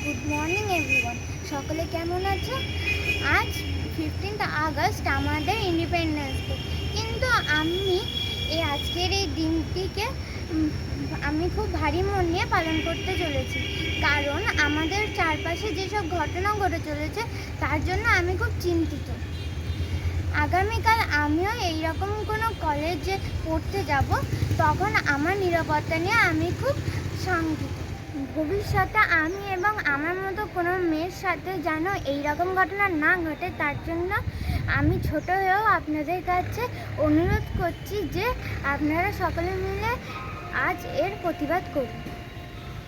Good morning everyone. সকলে কেমন আছো? আজ 15th আগস্ট আমাদের ইন্ডিপেন্ডেন্স ডে, কিন্তু আজকের এই দিনটিকে আমি খুব ভারী মন নিয়ে পালন করতে চলেছি, কারণ আমাদের চারপাশে যেসব ঘটনা ঘটে চলেছে তার জন্য আমি খুব চিন্তিত। আগামীকাল আমিও এইরকম কোনো কলেজে পড়তে যাব, তখন আমার নিরাপত্তা নিয়ে আমি খুব শঙ্কিত। ভবিষ্যতে আমি এবং আমার মতো কোনো মেয়ের সাথে যেন এইরকম ঘটনা না ঘটে, তার জন্য আমি ছোট হয়েও আপনাদের কাছে অনুরোধ করছি যে আপনারা সকলে মিলে আজ এর প্রতিবাদ করুন।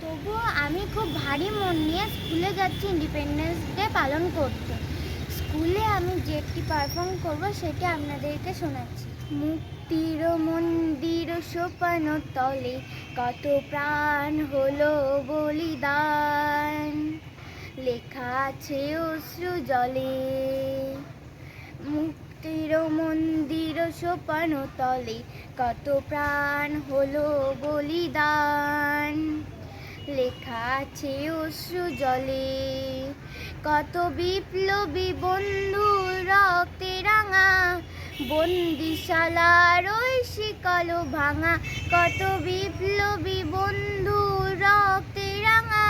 তবুও আমি খুব ভারী মন নিয়ে স্কুলে যাচ্ছি ইন্ডিপেন্ডেন্স ডে পালন করতে। স্কুলে আমি যেটি পারফর্ম করব সেটি আপনাদেরকে শোনাচ্ছি। মুক্তির মন্দির সোপান তলে কত প্রাণ হলো বলিদান, লেখা আছে অশ্রু জলে। মুক্তির মন্দির সোপান তলে কত প্রাণ হলো বলিদান, লেখা আছে অশ্রু জলে। কত বিপ্লবী বন্ধু রক্তে রাঙা, বন্দিশালার ওই শিকল ভাঙা। কত বিপ্লবী বন্ধু রক্তে রাঙা,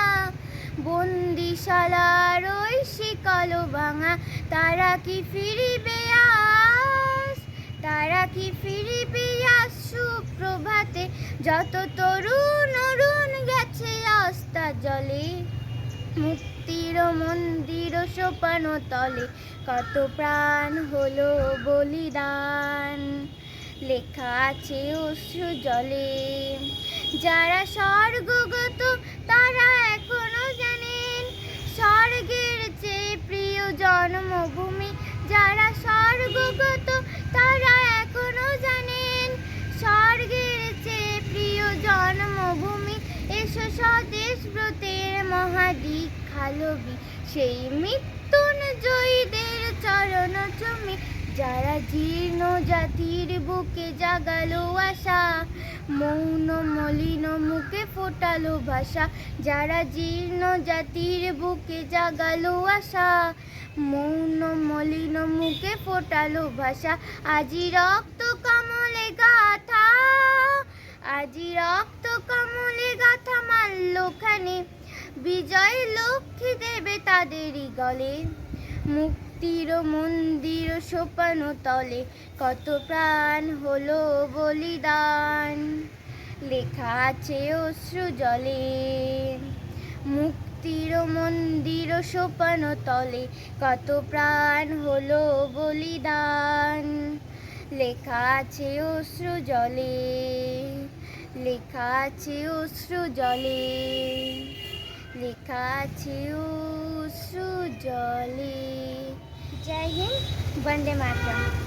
বন্দিশালার ওই শিকল ভাঙা। তারা কি ফিরিবে আজ, তারা কি ফিরিবে আজ সুপ্রভাতে, যত তরুণ অরুণ গেছে আস্থা জলে। মুক্তির মন্দির সোপান তলে কত প্রাণ হলো বলিদান, লেখা আছে অশ্রু জলে। যারা স্বর্গগত তারা এখনো জানেন, স্বর্গের চেয়ে প্রিয় জন্মভূমি। যারা স্বর্গগত তারা এখনো জানেন, স্বর্গের চেয়ে প্রিয় জন্মভূমি। এসো স্বদেশ ব্রতের মহাদীক্ষালবি, সেই মৃত্যুঞ্জয়ীদের চরণ চুমি। যারা জীর্ণ জাতির বুকে জাগালো আশা, মৌন মলিন মুখে ফোটালো ভাষা। যারা জীর্ণ জাতির বুকে জাগালো আশা, মৌন মলিন মুখে ফোটালো ভাষা। আজি রক্ত কমলে গাথা, আজি রক্ত কমলে গাথা মাল্যখানি, বিজয় লক্ষ্মী দেবে তাদেরই গলে। মুক্তির মন্দির সোপান তলে কত প্রাণ হলো বলিদান, লেখা আছে অশ্রু জলে। মুক্তির মন্দির সোপান তলে কত প্রাণ হলো বলিদান, লেখা আছে অশ্রু জলে, লেখা আছে অশ্রু জলে, লেখা আছে অশ্রু জলে। জয় হিন্দ, বন্দে মাতরম।